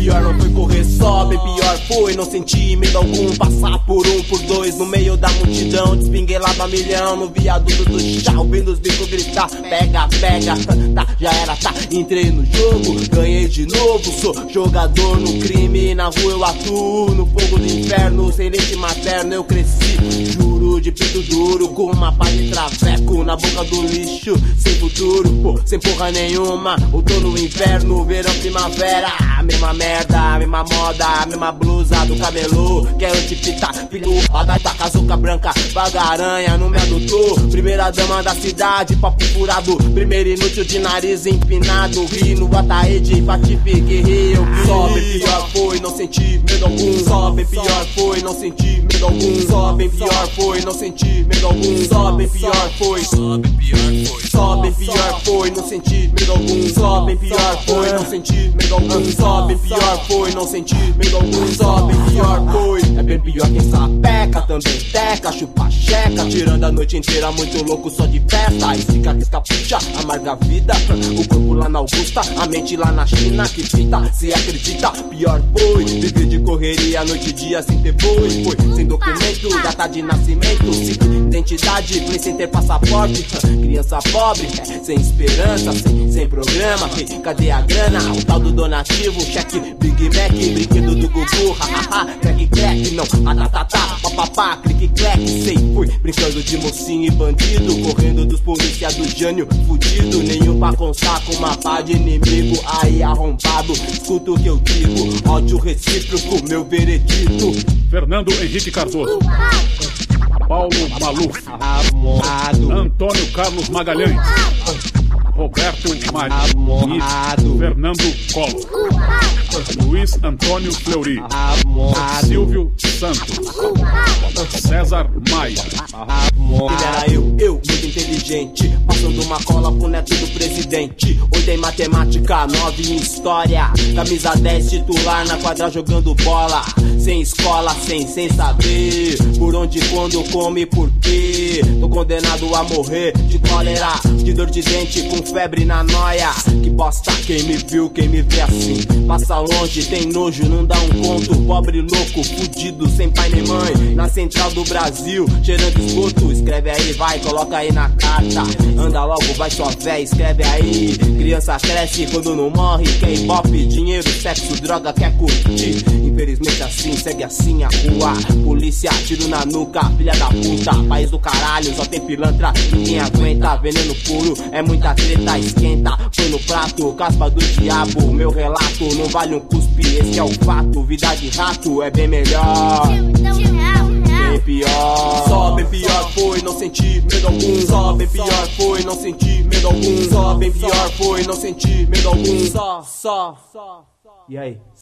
Pior não foi correr só, bem pior foi não sentir medo algum. Passar por um, por dois, no meio da multidão, despinguelava a milhão no viaduto do chá, ouvindo os bicos gritar: pega, pega, tá, já era, tá. Entrei no jogo, ganhei de novo, sou jogador no crime. Na rua eu atuo, no fogo do inferno, sem leite materno eu cresci. Juro, de peito duro, com uma pá de traveco na boca do lixo, sem futuro, pô, sem porra nenhuma. Outono, inverno, verão, primavera, mesma merda, mesma moda, mesma blusa do camelô, que é antipita, filho, roda, tá cazuca branca, vagaranha, não me adotou. Primeira dama da cidade, papo furado, primeiro inútil de nariz empinado, ri no Ataíde, patife, guerreiro. Só bem pior foi não sentir medo algum. Só bem pior foi não sentir medo algum. Só bem pior foi não sentir medo algum. Só bem pior foi. Só bem pior foi. Só bem pior foi não sentir medo algum. Só bem pior foi não sentir medo algum. Só bem pior foi não sentir medo algum. Só bem pior foi. É bem pior quem sapeca, também teca, chupa checa, tirando a noite inteira muito louco só de festa. Estica, risca, puxa, amarga a vida. O corpo lá na Augusta, a mente lá na China, que fita, se acredita, pior foi. Viver de correria, noite e dia sem ter boi. Foi sem documento, data de nascimento, ciclo de identidade, play sem ter passaporte. Criança pobre, sem esperança, sem programa. Cadê a grana? O tal do donativo, cheque, Big Mac, brinquedo do Gugu, hahaha, crack, crack, não, atatatá, papapá, clique, clack, sei, fui brincando de mocinho e bandido, correndo dos polícia do Jânio, fudido, nenhum pra constar com uma pá de inimigo, aí arrombado, escuta o que eu digo, ódio recíproco, meu veredito. Fernando Henrique Cardoso, Paulo Maluf, Antônio Carlos Magalhães, Roberto Marinho, Fernando Collor, Luiz Antônio Fleury, Silvio Santos, César Maia. Ele era eu, muito inteligente, passando uma cola pro neto do presidente. 8 em matemática, 9 em história, camisa 10 titular na quadra jogando bola. Sem escola, sem saber por onde, quando, como e por quê. Tô condenado a morrer de cólera, de dor de dente, com febre na noia. Que bosta, quem me viu, quem me vê assim passa longe, tem nojo, não dá um conto. Pobre louco, fudido, sem pai nem mãe, na central do Brasil, cheirando esgoto. Escreve aí, vai, coloca aí na carta. Anda logo, vai sua véia, escreve aí. Criança cresce quando não morre. Quer ibope, dinheiro, sexo, droga, quer curtir. Infelizmente assim, segue assim a rua. Polícia, tiro na nuca, filha da puta. País do caralho, só tem pilantra, ninguém aguenta. Veneno puro, é muita treta, esquenta. Põe no prato, caspa do diabo. Meu relato não vale um cuspe, esse é o fato. Vida de rato é bem melhor. Bem pior. Só bem pior foi não sentir medo algum. Só bem pior foi não sentir medo algum. Só bem pior foi não sentir medo algum. Só. E aí?